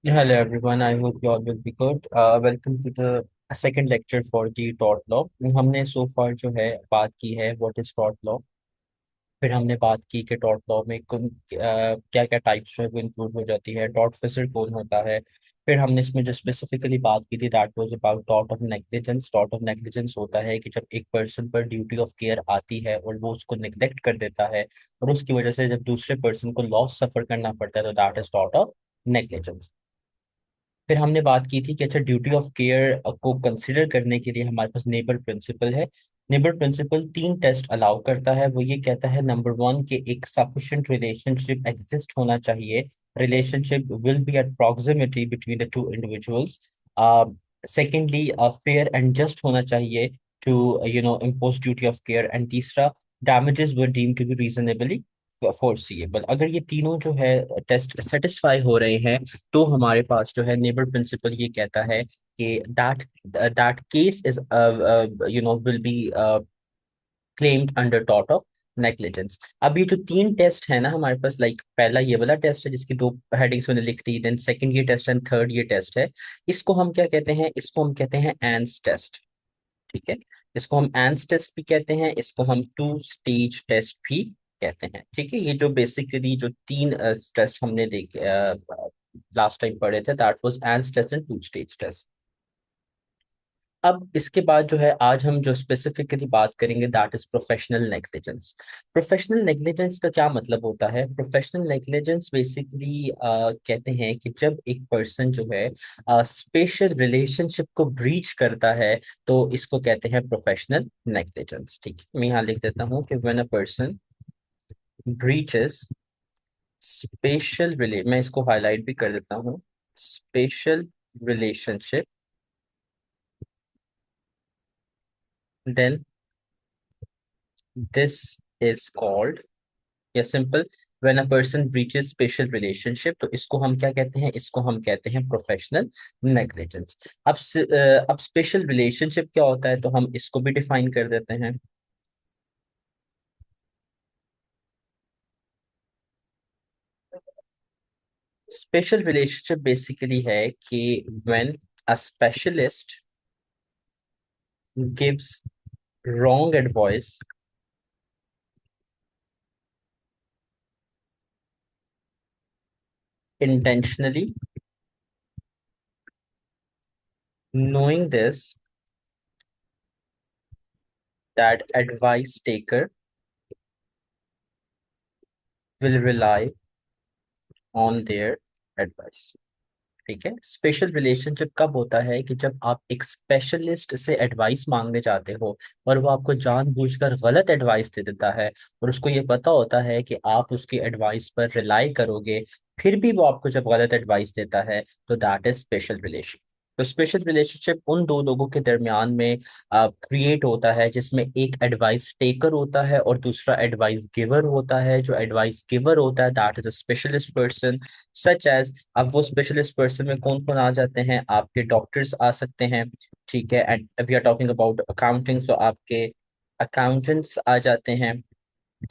Hello everyone, I hope you all will be good. Welcome to the second lecture for the tort law. हमने so far जो है बात की है what is tort law. फिर हमने बात की कि टॉर्ट लॉ में क्या क्या टाइप्स जो है वो इंक्लूड हो जाती है, टॉर्ट फेसर कौन होता है। फिर हमने इसमें जो स्पेसिफिकली बात की थी that was about tort of negligence. Tort of negligence होता है कि जब एक पर्सन पर ड्यूटी ऑफ केयर आती है और वो उसको नेग्लेक्ट कर देता है और उसकी वजह से जब दूसरे पर्सन को लॉस सफर करना पड़ता है तो that is tort of negligence. फिर हमने बात की थी कि अच्छा ड्यूटी ऑफ केयर को कंसिडर करने के लिए हमारे पास नेबर प्रिंसिपल है। नेबर प्रिंसिपल तीन टेस्ट अलाउ करता है। वो ये कहता है नंबर वन कि एक सफिशिएंट रिलेशनशिप एग्जिस्ट होना चाहिए। Relationship will be at proximity between the two individuals. Secondly fair and just होना चाहिए to impose duty of care. And तीसरा damages were deemed to be reasonably foreseeable। अगर ये तीनों जो है टेस्ट सेटिस्फाई हो रहे हैं तो हमारे पास जो है नेबर प्रिंसिपल ये कहता है कि that case is will be claimed under tort of negligence. अब ये जो तीन टेस्ट है ना हमारे पास, लाइक पहला ये वाला टेस्ट है जिसकी दो हेडिंग्स मैंने लिख दी, देन सेकंड ये टेस्ट एंड थर्ड ये टेस्ट है। इसको हम क्या कहते हैं? इसको हम कहते हैं एंस टेस्ट। ठीक है, इसको हम एंस टेस्ट भी कहते हैं, इसको हम टू स्टेज टेस्ट भी कहते हैं। ठीक है, ये जो बेसिकली जो तीन टेस्ट हमने देखे लास्ट टाइम पढ़े थे that was ens test and two stage test. अब इसके बाद जो है आज हम जो स्पेसिफिकली बात करेंगे that is professional negligence. Professional negligence का क्या मतलब होता है? प्रोफेशनल नेग्लिजेंस बेसिकली कहते हैं कि जब एक पर्सन जो है स्पेशल रिलेशनशिप को ब्रीच करता है तो इसको कहते हैं प्रोफेशनल नेग्लिजेंस। ठीक है, मैं यहाँ लिख देता हूँ कि when a person breaches special रिले मैं इसको हाईलाइट भी कर देता हूँ, special relationship, then this is called, या simple, when a person breaches special relationship तो इसको हम क्या कहते हैं? इसको हम कहते हैं प्रोफेशनल नेग्लिजेंस। अब स्पेशल रिलेशनशिप क्या होता है तो हम इसको भी डिफाइन कर देते हैं। स्पेशल रिलेशनशिप बेसिकली है कि when a specialist gives wrong advice intentionally, knowing this, that advice taker will rely on their advice। ठीक है, स्पेशल रिलेशनशिप कब होता है कि जब आप एक स्पेशलिस्ट से एडवाइस मांगने जाते हो और वो आपको जानबूझकर गलत एडवाइस दे देता है और उसको ये पता होता है कि आप उसकी एडवाइस पर रिलाई करोगे, फिर भी वो आपको जब गलत एडवाइस देता है तो दैट इज स्पेशल रिलेशन। तो स्पेशल रिलेशनशिप उन दो लोगों के दरमियान में क्रिएट होता है जिसमें एक एडवाइस टेकर होता है और दूसरा एडवाइस गिवर होता है। जो एडवाइस गिवर होता है that is a specialist person such as, अब वो स्पेशलिस्ट पर्सन में कौन कौन आ जाते हैं? आपके डॉक्टर्स आ सकते हैं। ठीक है, and we are talking about accounting तो आपके अकाउंटेंट्स आ जाते हैं।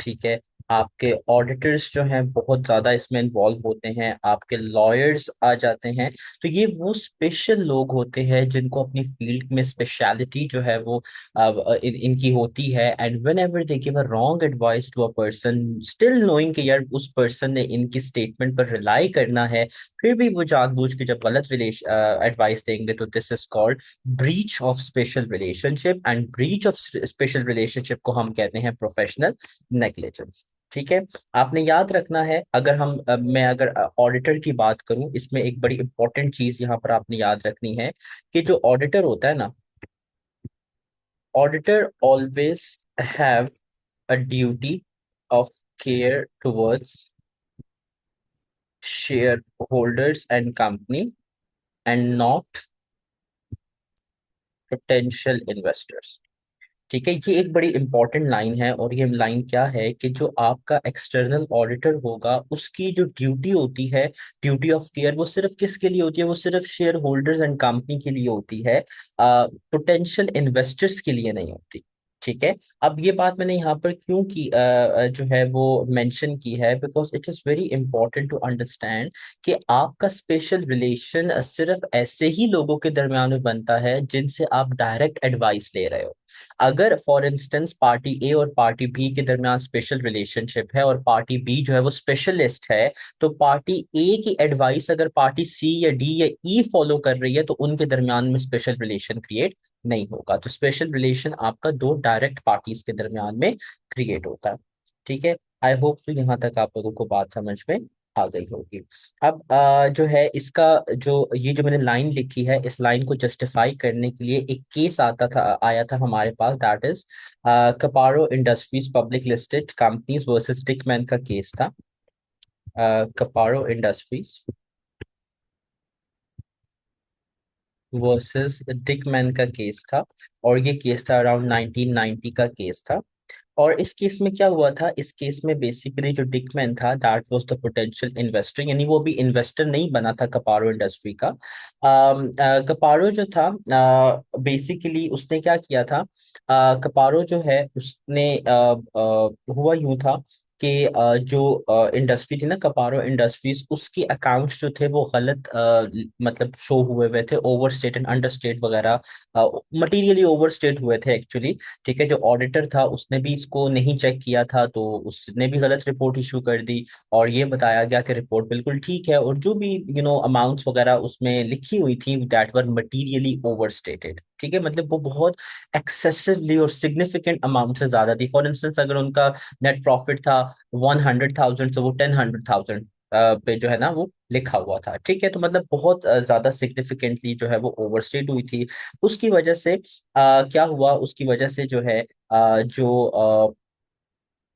ठीक है, आपके ऑडिटर्स जो हैं बहुत ज्यादा इसमें इन्वॉल्व होते हैं, आपके लॉयर्स आ जाते हैं। तो ये वो स्पेशल लोग होते हैं जिनको अपनी फील्ड में स्पेशलिटी जो है वो इनकी होती है। And whenever they give a wrong advice to a person still knowing कि यार उस पर्सन ने इनकी स्टेटमेंट पर रिलाई करना है, फिर भी वो जानबूझ के जब गलत एडवाइस देंगे तो this is called breach of special relationship. And breach of special relationship को हम कहते हैं प्रोफेशनल नेग्लिजेंस। ठीक है, आपने याद रखना है, अगर मैं अगर ऑडिटर की बात करूं, इसमें एक बड़ी इंपॉर्टेंट चीज यहाँ पर आपने याद रखनी है कि जो ऑडिटर होता है ना, auditor always have a duty of care towards share holders and company and not potential investors. ठीक है, ये एक बड़ी इंपॉर्टेंट लाइन है और ये लाइन क्या है कि जो आपका एक्सटर्नल ऑडिटर होगा उसकी जो ड्यूटी होती है, ड्यूटी ऑफ केयर, वो सिर्फ किसके लिए होती है? वो सिर्फ शेयर होल्डर्स एंड कंपनी के लिए होती है, पोटेंशियल इन्वेस्टर्स के लिए नहीं होती। ठीक है। अब ये बात मैंने यहाँ पर क्यों की जो है वो मेंशन की है, because it is very important to understand कि आपका स्पेशल रिलेशन सिर्फ ऐसे ही लोगों के दरमियान में बनता है जिनसे आप डायरेक्ट एडवाइस ले रहे हो। अगर फॉर इंस्टेंस पार्टी ए और पार्टी बी के दरमियान स्पेशल रिलेशनशिप है और पार्टी बी जो है वो स्पेशलिस्ट है, तो पार्टी ए की एडवाइस अगर पार्टी सी या डी या ई फॉलो कर रही है तो उनके दरमियान में स्पेशल रिलेशन क्रिएट नहीं होगा। तो स्पेशल रिलेशन आपका दो डायरेक्ट पार्टीज के दरमियान में क्रिएट होता है। ठीक है। आई होप तो यहाँ तक आप लोगों को बात समझ में आ गई होगी। अब जो है इसका जो ये जो मैंने लाइन लिखी है, इस लाइन को जस्टिफाई करने के लिए एक केस आता था आया था हमारे पास, that is Caparo industries public listed companies versus Dickman का केस था। कपारो इंडस्ट्रीज वर्सेस डिकमैन का केस था, और ये केस था अराउंड 1990 का केस था। और इस केस में क्या हुआ था, इस केस में बेसिकली जो डिकमैन था that was the potential investor, यानी वो भी इन्वेस्टर नहीं बना था कपारो इंडस्ट्री का। कपारो जो था बेसिकली उसने क्या किया था, कपारो जो है उसने हुआ यूं था कि जो इंडस्ट्री थी ना कपारो इंडस्ट्रीज, उसके अकाउंट्स जो थे वो गलत मतलब शो हुए हुए थे, over state and under state वगैरह, मटीरियली ओवर स्टेट हुए थे एक्चुअली। ठीक है। जो ऑडिटर था उसने भी इसको नहीं चेक किया था, तो उसने भी गलत रिपोर्ट इशू कर दी, और ये बताया गया कि रिपोर्ट बिल्कुल ठीक है, और जो भी अमाउंट्स वगैरह उसमें लिखी हुई थी दैट वर मटीरियली ओवरस्टेटेड। ठीक है। मतलब वो बहुत एक्सेसिवली और सिग्निफिकेंट अमाउंट से ज्यादा थी। फॉर इंस्टेंस अगर उनका नेट प्रॉफिट था 100,000, तो वो 10,100,000 पे जो है ना वो लिखा हुआ था। ठीक है। तो मतलब बहुत ज्यादा सिग्निफिकेंटली जो है वो ओवरस्टेट हुई थी। उसकी वजह से क्या हुआ, उसकी वजह से जो है जो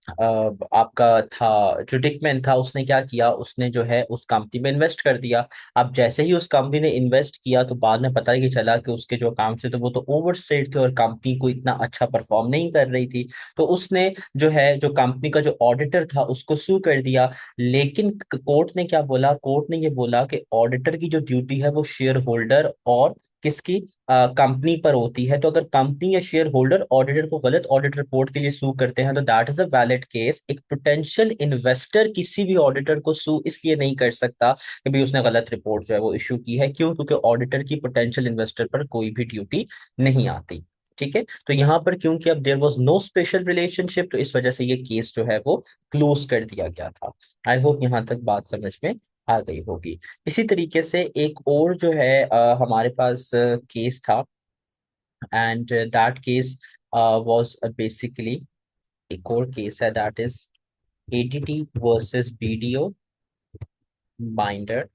आपका था जो डिकमैन था, उसने क्या किया, उसने जो है उस कंपनी में इन्वेस्ट कर दिया। अब जैसे ही उस कंपनी ने इन्वेस्ट किया तो बाद में पता ही चला कि उसके जो अकाउंट थे तो वो तो ओवरस्टेट थे और कंपनी को इतना अच्छा परफॉर्म नहीं कर रही थी। तो उसने जो है जो कंपनी का जो ऑडिटर था उसको सू कर दिया। लेकिन कोर्ट ने क्या बोला, कोर्ट ने ये बोला कि ऑडिटर की जो ड्यूटी है वो शेयर होल्डर और किसकी, कंपनी पर होती है। तो अगर कंपनी या शेयर होल्डर ऑडिटर को गलत ऑडिट रिपोर्ट के लिए सू करते हैं तो that is a valid case. एक पोटेंशियल इन्वेस्टर किसी भी ऑडिटर को सू इसलिए नहीं कर सकता कि भाई उसने गलत रिपोर्ट जो है वो इशू की है। क्यों? क्योंकि ऑडिटर की पोटेंशियल इन्वेस्टर पर कोई भी ड्यूटी नहीं आती। ठीक है। तो यहाँ पर क्योंकि अब there was no special relationship, तो इस वजह से ये केस जो है वो क्लोज कर दिया गया था। आई होप यहाँ तक बात समझ में आ गई होगी। इसी तरीके से एक और जो है हमारे पास केस था, and that case was basically, एक और केस है that is ADT versus BDO binder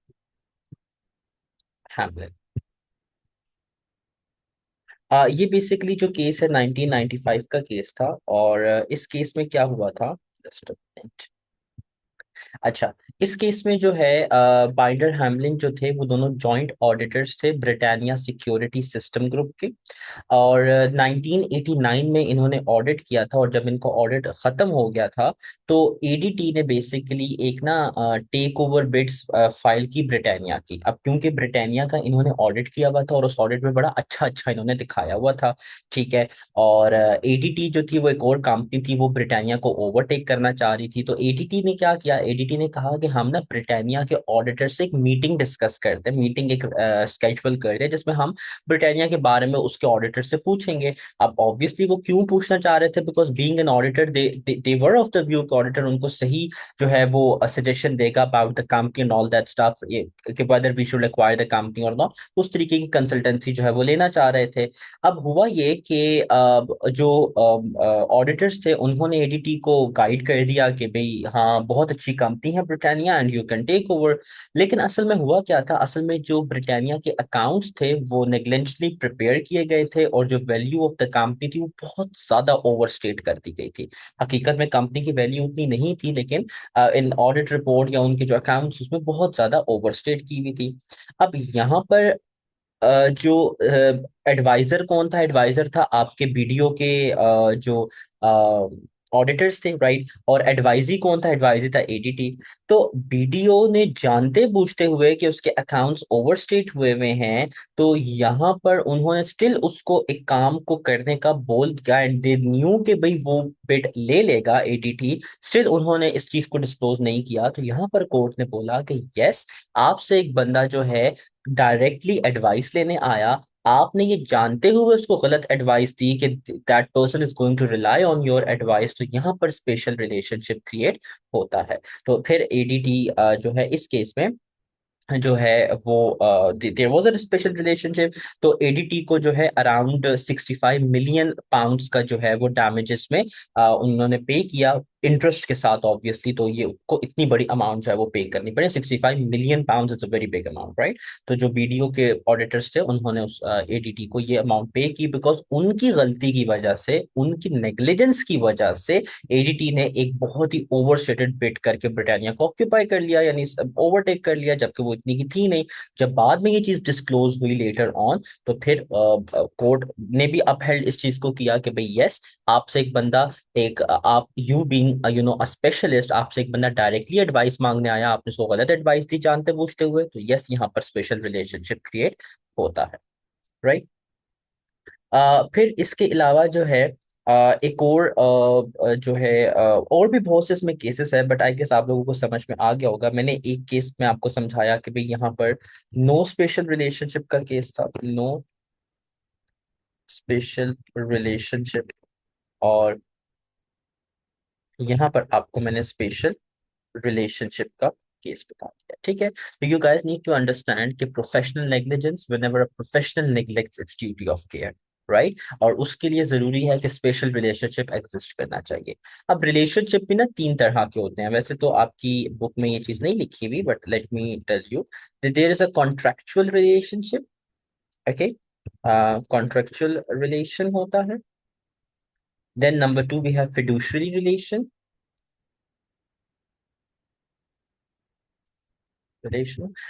Hamelin. ये बेसिकली जो केस है 1995 का केस था, और इस केस में क्या हुआ था, जस्ट अ मिनट। अच्छा, इस केस में जो है बाइंडर हैमलिन जो थे वो दोनों जॉइंट ऑडिटर्स थे ब्रिटानिया सिक्योरिटी सिस्टम ग्रुप के। और 1989 में इन्होंने ऑडिट किया था, और जब इनका ऑडिट खत्म हो गया था तो एडीटी ने बेसिकली एक ना टेक ओवर बिड्स फाइल की ब्रिटानिया की। अब क्योंकि ब्रिटानिया का इन्होंने ऑडिट किया हुआ था और उस ऑडिट में बड़ा अच्छा अच्छा इन्होंने दिखाया हुआ था। ठीक है। और एडीटी जो थी वो एक और कंपनी थी, वो ब्रिटानिया को ओवरटेक करना चाह रही थी। तो एडीटी ने क्या किया, एडीटी ने कहा कि हम ना ब्रिटानिया के ऑडिटर से एक मीटिंग डिस्कस करते हैं, मीटिंग एक स्केजुअल करते हैं जिसमें हम ब्रिटानिया के बारे में उसके ऑडिटर से पूछेंगे। अब ऑब्वियसली वो क्यों पूछना चाह रहे थे, because being an auditor they were of the view कि ऑडिटर उनको सही जो है वो सजेशन देगा about the company and all that stuff, कि whether we should acquire the company और नॉट। उस तरीके की कंसल्टेंसी जो है वो लेना चाह रहे थे। अब हुआ ये कि जो ऑडिटर्स थे उन्होंने एडीटी को गाइड कर दिया कि भाई हाँ बहुत अच्छी कंपनी है Britannia and you can take over. लेकिन असल में हुआ क्या था, असल में जो ब्रिटानिया के अकाउंट्स थे वो नेग्लिजेंटली प्रिपेयर किए गए थे, और जो वैल्यू ऑफ द कंपनी थी वो बहुत ज्यादा ओवरस्टेट कर दी गई थी। हकीकत में कंपनी की वैल्यू उतनी नहीं थी, लेकिन इन ऑडिट रिपोर्ट या उनके जो अकाउंट्स उसमें बहुत ज्यादा ओवरस्टेट की हुई थी। अब यहाँ पर जो एडवाइजर कौन था, एडवाइजर था आपके बीडीओ के जो ऑडिटर्स थे, राइट। और एडवाइजरी कौन था? एडवाइजरी था एडीटी। तो बीडीओ ने जानते बूझते हुए कि उसके अकाउंट्स ओवरस्टेट हुए हुए हैं, तो यहाँ पर उन्होंने स्टिल उसको एक काम को करने का बोल दिया, एंड दे न्यू कि भाई वो बिड ले लेगा एडीटी। स्टिल उन्होंने इस चीज को डिस्क्लोज नहीं किया। तो यहाँ पर कोर्ट ने बोला कि यस, आपसे एक बंदा जो है डायरेक्टली एडवाइस लेने आया, आपने ये जानते हुए उसको गलत एडवाइस दी कि that person is going to rely on your advice, तो यहाँ पर स्पेशल रिलेशनशिप क्रिएट होता है। तो फिर एडीटी जो है इस केस में जो है वो there was a special relationship. तो एडीटी को जो है अराउंड 65 मिलियन पाउंड्स का जो है वो डैमेजेस में उन्होंने पे किया, इंटरेस्ट के साथ ऑब्वियसली। तो ये को इतनी बड़ी अमाउंट जो है वो पे करनी पड़े, 65 million pounds is a very big amount, right. तो जो बीडीओ के ऑडिटर्स थे उन्होंने उस एडीटी को ये अमाउंट पे की, बिकॉज उनकी गलती की वजह से, उनकी नेग्लिजेंस की वजह से एडीटी ने एक बहुत ही ओवरस्टेटेड बिड करके ब्रिटानिया को ऑक्यूपाई कर लिया, यानी ओवरटेक कर लिया, जबकि वो इतनी की थी नहीं। जब बाद में ये चीज डिस्क्लोज हुई लेटर ऑन, तो फिर कोर्ट ने भी अपहेल्ड इस चीज को किया कि भाई यस, आपसे एक बंदा, एक आप you being you know a specialist, आपसे एक बंदा डायरेक्टली एडवाइस मांगने आया, आपने उसको गलत एडवाइस दी जानते बूझते हुए, तो यस यहाँ पर स्पेशल रिलेशनशिप क्रिएट होता है, राइट। फिर इसके अलावा जो है एक और जो है और भी बहुत से इसमें केसेस है, बट आई गेस आप लोगों को समझ में आ गया होगा। मैंने एक केस में आपको समझाया कि भाई यहाँ पर नो स्पेशल रिलेशनशिप का केस था, नो स्पेशल रिलेशनशिप। और यहाँ पर आपको मैंने स्पेशल रिलेशनशिप का केस बता दिया, ठीक है। तो you guys need to understand कि professional negligence, whenever a professional neglects its duty of care, right. और उसके लिए जरूरी है कि स्पेशल रिलेशनशिप एग्जिस्ट करना चाहिए। अब रिलेशनशिप भी ना तीन तरह के होते हैं, वैसे तो आपकी बुक में ये चीज नहीं लिखी हुई, but let me tell you, there is a contractual relationship, okay. Contractual relation होता है। Then number two we have fiduciary relation.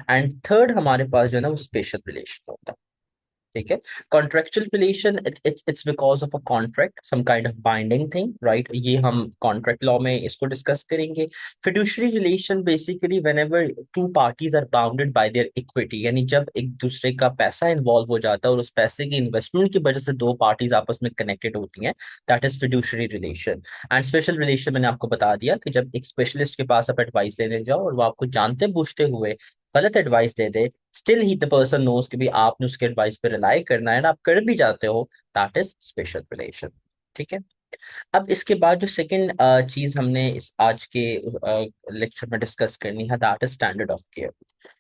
And third हमारे पास जो है ना वो स्पेशल रिलेशन होता है, ठीक है। Contractual relation, it's because of a contract, some kind of binding thing, right. ये हम कॉन्ट्रैक्ट लॉ में इसको डिस्कस करेंगे। Fiduciary relation basically whenever two parties are bounded by their equity, यानी जब एक दूसरे का पैसा इन्वॉल्व हो जाता है और उस पैसे की इन्वेस्टमेंट की वजह से दो पार्टीज आपस में कनेक्टेड होती हैं, that is fiduciary relation. And special relation मैंने आपको बता दिया कि जब एक स्पेशलिस्ट के पास आप एडवाइस लेने जाओ और वो आपको जानते बूझते हुए गलत एडवाइस दे दे, still he the person knows कि भी आपने उसके एडवाइस पे रिलाई करना है, ना आप कर भी जाते हो, दैट इज स्पेशल रिलेशन, ठीक है। अब इसके बाद जो सेकंड चीज हमने इस आज के लेक्चर में डिस्कस करनी है, that is standard of care.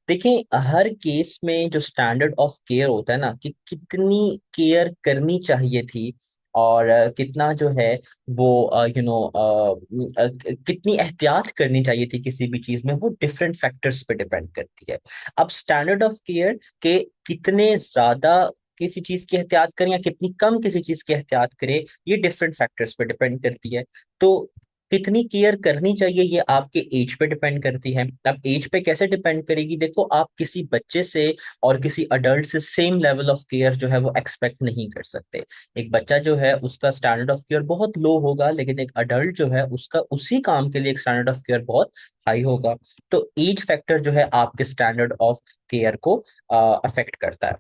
देखिए, हर केस में जो स्टैंडर्ड ऑफ केयर होता है ना, कि कितनी केयर करनी चाहिए थी, और कितना जो है वो कितनी एहतियात करनी चाहिए थी किसी भी चीज में, वो डिफरेंट फैक्टर्स पे डिपेंड करती है। अब स्टैंडर्ड ऑफ केयर के कितने ज्यादा किसी चीज की एहतियात करें या कितनी कम किसी चीज की एहतियात करें, ये डिफरेंट फैक्टर्स पे डिपेंड करती है। तो कितनी केयर करनी चाहिए ये आपके एज पे डिपेंड करती है। अब एज पे कैसे डिपेंड करेगी? देखो, आप किसी बच्चे से और किसी अडल्ट से सेम लेवल ऑफ केयर जो है वो एक्सपेक्ट नहीं कर सकते। एक बच्चा जो है उसका स्टैंडर्ड ऑफ केयर बहुत लो होगा, लेकिन एक अडल्ट जो है उसका उसी काम के लिए एक स्टैंडर्ड ऑफ केयर बहुत हाई होगा। तो एज फैक्टर जो है आपके स्टैंडर्ड ऑफ केयर को अफेक्ट करता है।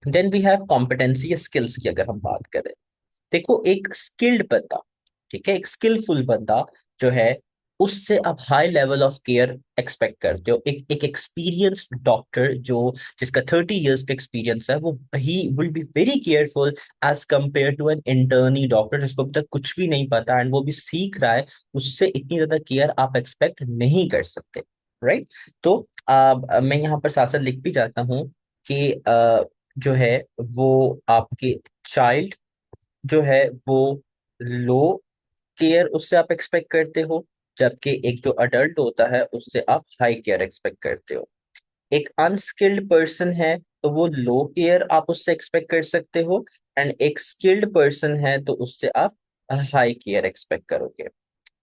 Then we have competency skills की अगर हम बात करें, देखो एक स्किल्ड बंदा, ठीक है, एक स्किलफुल बंदा जो है, उससे आप high level of care expect करते हो। एक एक एक्सपीरियंस्ड डॉक्टर जो जिसका 30 इयर्स का एक्सपीरियंस है, वो he will be very careful as compare to an internee doctor जिसको अभी तक कुछ भी नहीं पता एंड वो भी सीख रहा है। उससे इतनी ज्यादा केयर आप एक्सपेक्ट नहीं कर सकते, राइट। तो मैं यहाँ पर साथ साथ लिख भी जाता हूँ कि जो है वो आपके चाइल्ड जो है वो लो केयर उससे आप एक्सपेक्ट करते हो, जबकि एक जो अडल्ट होता है उससे आप हाई केयर एक्सपेक्ट करते हो। एक अनस्किल्ड पर्सन है तो वो लो केयर आप उससे एक्सपेक्ट कर सकते हो, एंड एक स्किल्ड पर्सन है तो उससे आप हाई केयर एक्सपेक्ट करोगे,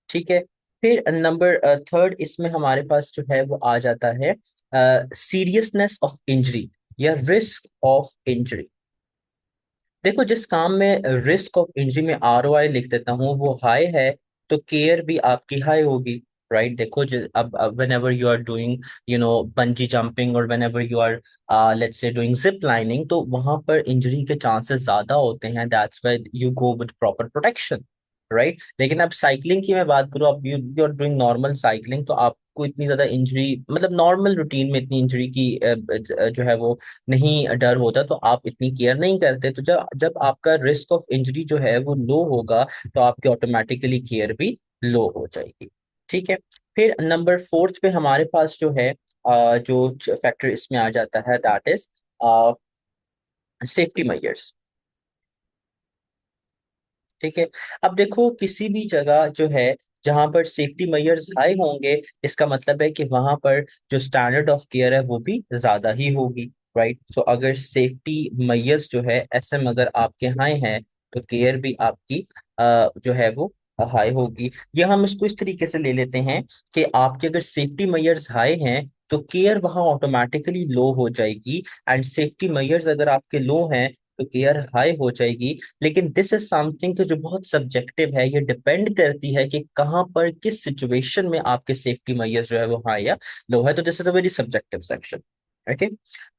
ठीक है। फिर नंबर थर्ड इसमें हमारे पास जो है वो आ जाता है सीरियसनेस ऑफ इंजरी या रिस्क ऑफ इंजरी। देखो, जिस काम में रिस्क ऑफ इंजरी में आरओआई लिख देता हूँ वो हाई है, तो केयर भी आपकी हाई होगी, राइट। देखो अब whenever you are doing bungee jumping, और whenever you are let's say doing zip lining, तो वहां पर इंजरी के चांसेस ज्यादा होते हैं, that's why you go with proper protection, right. लेकिन अब साइकिलिंग की मैं बात करूँ, अब you are doing normal cycling, तो आपको इतनी ज्यादा इंजरी, मतलब नॉर्मल रूटीन में इतनी इंजरी की जो है वो नहीं डर होता, तो आप इतनी केयर नहीं करते। तो जब जब आपका रिस्क ऑफ इंजरी जो है वो लो होगा, तो आपकी ऑटोमेटिकली केयर भी लो हो जाएगी, ठीक है। फिर नंबर फोर्थ पे हमारे पास जो है जो फैक्टर इसमें आ जाता है, दैट इज सेफ्टी मेजर्स, ठीक है। अब देखो किसी भी जगह जो है जहां पर सेफ्टी मेजर्स हाई होंगे, इसका मतलब है कि वहां पर जो स्टैंडर्ड ऑफ केयर है वो भी ज्यादा ही होगी, राइट। सो अगर सेफ्टी मेजर्स जो है एसएम अगर आपके हाई हैं, तो केयर भी आपकी जो है वो हाई होगी। ये हम इसको इस तरीके से ले लेते हैं कि आपके अगर सेफ्टी मेजर्स हाई हैं, तो केयर वहां ऑटोमेटिकली लो हो जाएगी, एंड सेफ्टी मेजर्स अगर आपके लो हैं, तो केयर हाई हो जाएगी। लेकिन दिस इज समथिंग जो बहुत सब्जेक्टिव है, ये डिपेंड करती है कि कहाँ पर किस सिचुएशन में आपके सेफ्टी मेजर्स जो है वो हाई या लो है, तो this is a very subjective section, okay.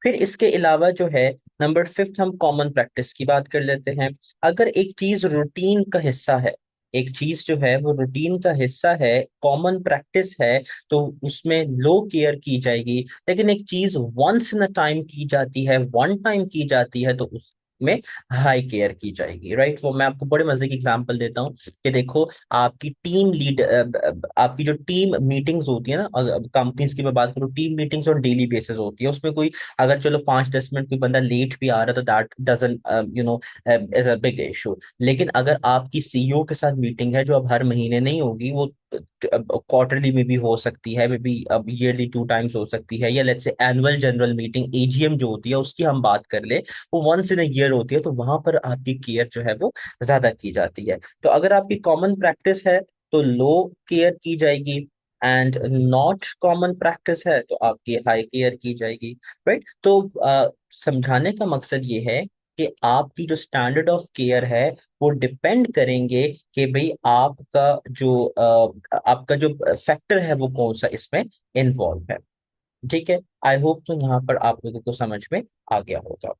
फिर इसके अलावा जो है नंबर फिफ्थ, हम कॉमन प्रैक्टिस की बात कर लेते हैं। अगर एक चीज रूटीन का हिस्सा है, एक चीज जो है वो रूटीन का हिस्सा है, कॉमन प्रैक्टिस है, तो उसमें लो केयर की जाएगी। लेकिन एक चीज वंस इन अ टाइम की जाती है, वन टाइम की जाती है, तो उसमें हाई केयर की जाएगी, राइट। वो मैं आपको बड़े मजे की एग्जांपल देता हूँ कि देखो, आपकी टीम लीड आपकी जो टीम मीटिंग्स होती है ना, कंपनीज की मैं बात करूँ, टीम मीटिंग्स और डेली बेसिस होती है, उसमें कोई अगर चलो 5-10 मिनट कोई बंदा लेट भी आ रहा है, तो that doesn't is a big issue. लेकिन अगर आपकी सीईओ के साथ मीटिंग है, जो अब हर महीने नहीं होगी, वो क्वार्टरली में भी हो सकती है, मे बी अब ईयरली 2 टाइम्स हो सकती है, या let's say annual general meeting AGM जो होती है उसकी हम बात कर ले, वो वंस इन ईयर होती है, तो वहां पर आपकी केयर जो है वो ज्यादा की जाती है। तो अगर आपकी कॉमन प्रैक्टिस है, तो लो केयर की जाएगी, एंड नॉट कॉमन प्रैक्टिस है तो आपकी हाई केयर की जाएगी, राइट। तो समझाने का मकसद ये है कि आपकी जो स्टैंडर्ड ऑफ केयर है वो डिपेंड करेंगे कि भाई आपका जो फैक्टर है वो कौन सा इसमें इन्वॉल्व है, ठीक है। आई होप तो यहाँ पर आप लोगों को समझ में आ गया होगा।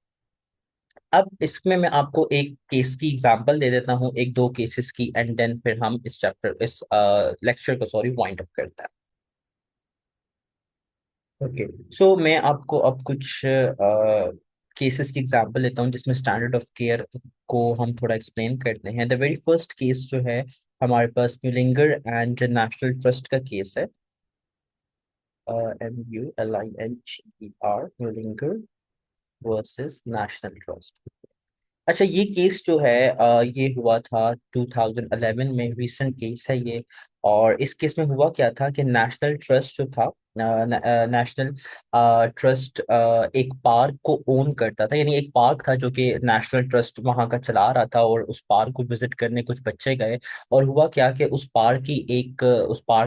अब इसमें मैं आपको एक केस की एग्जांपल दे देता हूँ, एक दो केसेस की, एंड देन फिर हम इस लेक्चर को सॉरी वाइंड अप करते हैं। ओके, सो मैं आपको अब कुछ केसेस की एग्जांपल लेता हूँ जिसमें स्टैंडर्ड ऑफ केयर को हम थोड़ा एक्सप्लेन करते हैं। द वेरी फर्स्ट केस जो है हमारे पास म्यूलिंगर एंड नेशनल ट्रस्ट का केस है। MULINGER, Mulinger versus National Trust. अच्छा, ये केस जो है ये हुआ था 2011 में, रीसेंट केस है ये। और इस केस में हुआ क्या था कि नेशनल ट्रस्ट जो था, नेशनल ट्रस्ट एक पार्क को ओन करता था, यानी एक पार्क था जो कि नेशनल ट्रस्ट वहां का चला रहा था, और उस पार्क को विजिट करने कुछ बच्चे गए। और हुआ क्या कि उस पार्क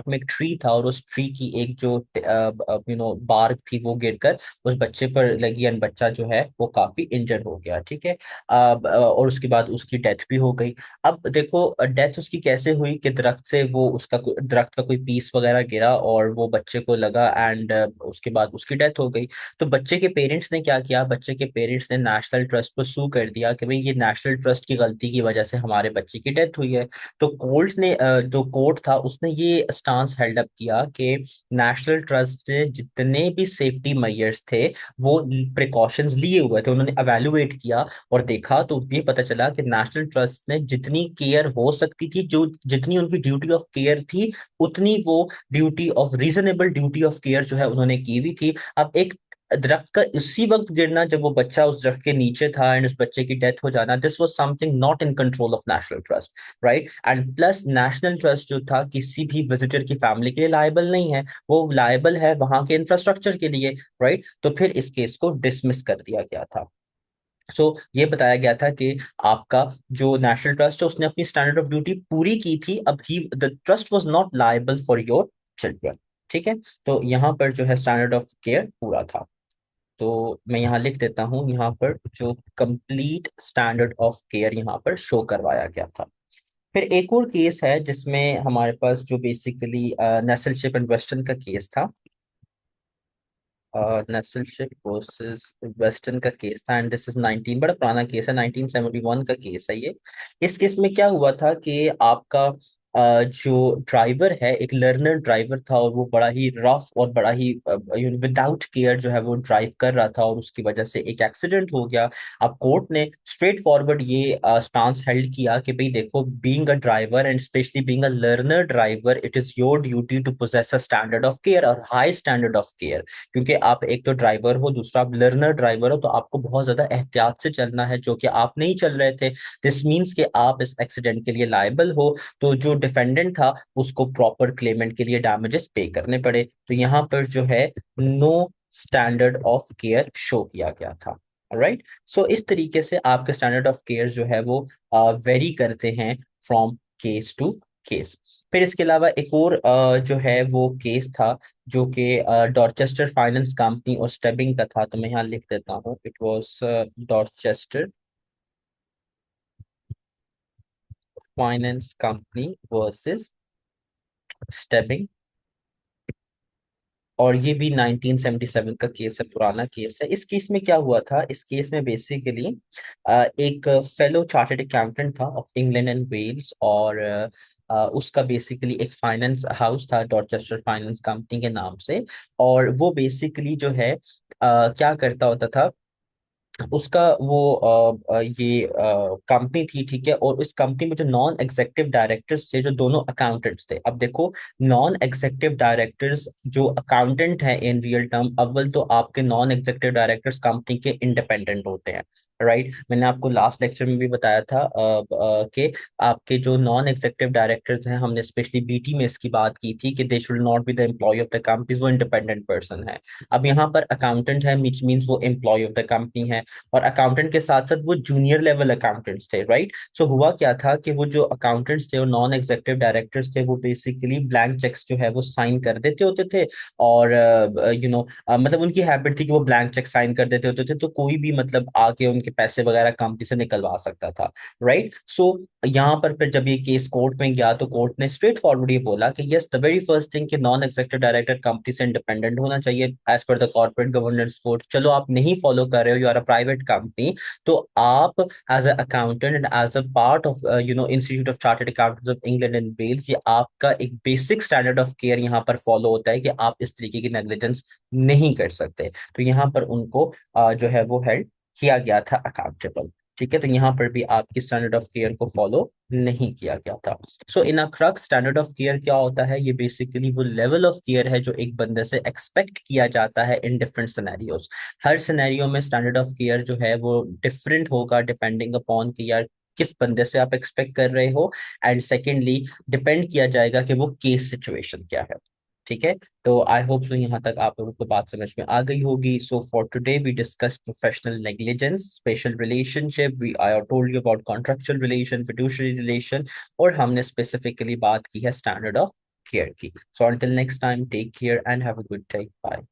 में एक ट्री था, और उस ट्री की एक जो बार्क थी वो गिरकर उस बच्चे पर लगी, एंड बच्चा जो है वो काफी इंजर्ड हो गया, ठीक है। और उसके बाद उसकी डेथ भी हो गई। अब देखो, डेथ उसकी कैसे हुई कि दरख्त से वो दरख्त का कोई पीस वगैरह गिरा और वो बच्चे को लगा, एंड उसके बाद उसकी डेथ हो गई। तो बच्चे के पेरेंट्स ने क्या किया, बच्चे के पेरेंट्स ने नेशनल ट्रस्ट को सू कर दिया कि भाई ये नेशनल ट्रस्ट की गलती की वजह से हमारे बच्चे की डेथ हुई है। तो जो कोर्ट था उसने ये स्टांस हेल्ड अप किया कि नेशनल ट्रस्ट ने जितने भी सेफ्टी मेजर्स थे वो प्रिकॉशंस लिए हुए थे, उन्होंने एवेल्युएट किया और देखा, तो ये पता चला कि नेशनल ट्रस्ट ने जितनी केयर हो सकती थी, जो जितनी उनकी ड्यूटी ऑफ केयर थी, उतनी वो duty of reasonable duty of care जो है उन्होंने की हुई थी। अब एक दरख्त का उसी वक्त गिरना जब वो बच्चा उस दरख्त के नीचे था, एंड उस बच्चे की डेथ हो जाना, this was something not in control of national trust, right. And plus national trust जो था किसी भी विजिटर की फैमिली के लिए लायबल नहीं है, वो लायबल है वहां के इंफ्रास्ट्रक्चर के लिए, राइट। तो फिर इस केस को डिसमिस कर दिया गया था। ये बताया गया था कि आपका जो नेशनल ट्रस्ट है उसने अपनी स्टैंडर्ड ऑफ ड्यूटी पूरी की थी, अब ही the trust was not liable for your children, ठीक है। तो यहाँ पर जो है स्टैंडर्ड ऑफ केयर पूरा था। तो मैं यहाँ लिख देता हूँ, यहाँ पर जो कंप्लीट स्टैंडर्ड ऑफ केयर यहाँ पर शो करवाया गया था। फिर एक और केस है जिसमें हमारे पास जो बेसिकली नेस्लशिप एंड वेस्टर्न का केस था। नेस्लशिप वर्सेस वेस्टर्न का केस था, एंड दिस इज 19, बड़ा पुराना केस है, 1971 का केस है ये। इस केस में क्या हुआ था कि आपका जो ड्राइवर है, एक लर्नर ड्राइवर था, और वो बड़ा ही रफ और बड़ा ही विदाउट केयर जो है वो ड्राइव कर रहा था, और उसकी वजह से एक एक्सीडेंट हो गया। अब कोर्ट ने स्ट्रेट फॉरवर्ड ये स्टांस हेल्ड किया कि भाई देखो, being a driver and specially being a learner driver, it is your duty to possess a standard of care और हाई स्टैंडर्ड ऑफ केयर। क्योंकि आप एक तो ड्राइवर हो, दूसरा आप लर्नर ड्राइवर हो, तो आपको बहुत ज्यादा एहतियात से चलना है, जो कि आप नहीं चल रहे थे। दिस मीन्स कि आप इस एक्सीडेंट के लिए लायबल हो। तो जो डिफेंडेंट था उसको प्रॉपर क्लेमेंट के लिए डैमेजेस पे करने पड़े। तो यहाँ पर जो है no standard of care show किया गया था। राइट। सो इस तरीके से आपके स्टैंडर्ड ऑफ केयर जो है वो वेरी करते हैं फ्रॉम केस टू केस। फिर इसके अलावा एक और जो है वो केस था, जो कि डॉर्चेस्टर फाइनेंस कंपनी और स्टेबिंग का था। तो मैं यहाँ लिख देता हूँ, it was Dorchester finance company versus stabbing. और ये भी 1977 का केस है, पुराना केस है। इस केस में क्या हुआ था, इस केस में बेसिकली एक फेलो चार्टर्ड अकाउंटेंट था ऑफ इंग्लैंड एंड वेल्स, और उसका बेसिकली एक फाइनेंस हाउस था डॉर्चेस्टर फाइनेंस कंपनी के नाम से। और वो बेसिकली जो है क्या करता होता था, उसका वो ये कंपनी थी, ठीक है। और उस कंपनी में जो नॉन एग्जीक्यूटिव डायरेक्टर्स थे, जो दोनों अकाउंटेंट्स थे। अब देखो, नॉन एग्जीक्यूटिव डायरेक्टर्स जो अकाउंटेंट है इन रियल टर्म, अव्वल तो आपके नॉन एग्जीक्यूटिव डायरेक्टर्स कंपनी के इंडिपेंडेंट होते हैं। राइट। मैंने आपको लास्ट लेक्चर में भी बताया था कि आपके जो नॉन एग्जीक्यूटिव डायरेक्टर्स हैं, हमने स्पेशली बीटी में इसकी बात की थी कि they should not be the employ of the company, वो इंडिपेंडेंट पर्सन है। अब यहाँ पर अकाउंटेंट है, विच मीन्स वो एम्प्लॉय ऑफ द कंपनी है। और अकाउंटेंट के साथ साथ वो जूनियर लेवल अकाउंटेंट्स थे। राइट। सो हुआ क्या था कि वो जो अकाउंटेंट्स थे, वो नॉन एग्जीक्यूटिव डायरेक्टर्स थे, वो बेसिकली ब्लैंक चेक्स जो है वो साइन कर देते होते थे। और मतलब उनकी हैबिट थी कि वो ब्लैंक चेक साइन कर देते होते थे, तो कोई भी मतलब आके उनके पैसे वगैरह कंपनी से निकलवा सकता था। राइट। सो यहाँ पर फिर जब ये केस कोर्ट में गया, तो कोर्ट ने स्ट्रेट फॉरवर्ड ये बोला कि yes, the very first thing कि नॉन एग्जीक्यूटिव डायरेक्टर कंपनी से इंडिपेंडेंट होना चाहिए as per the corporate governance code. चलो आप नहीं फॉलो कर रहे हो, you are a private company, तो आप as a accountant and as a part of Institute of Chartered Accountants of England and Wales, ये आपका एक बेसिक स्टैंडर्ड ऑफ केयर यहाँ पर फॉलो होता है कि आप इस तरीके की नेग्लिजेंस नहीं कर सकते। तो यहाँ पर उनको जो है वो हेल्ड किया गया था अकाउंटेबल। ठीक है। तो यहाँ पर भी आपकी स्टैंडर्ड ऑफ केयर को फॉलो नहीं किया गया था। सो इन अ क्रक्स, स्टैंडर्ड ऑफ केयर क्या होता है, ये बेसिकली वो लेवल ऑफ केयर है जो एक बंदे से एक्सपेक्ट किया जाता है in different scenarios. Her scenario में स्टैंडर्ड ऑफ केयर जो है वो डिफरेंट होगा, डिपेंडिंग अपॉन कि यार किस बंदे से आप एक्सपेक्ट कर रहे हो। एंड सेकेंडली, डिपेंड किया जाएगा कि वो केस सिचुएशन क्या है। ठीक है। तो आई होप सो यहाँ तक आप लोगों को बात समझ में आ गई होगी। So for today we discuss professional negligence, special relationship, we I told you about contractual relation, fiduciary relation, और हमने स्पेसिफिकली बात की है स्टैंडर्ड ऑफ केयर की। So until next time, take care and have a good day. Bye.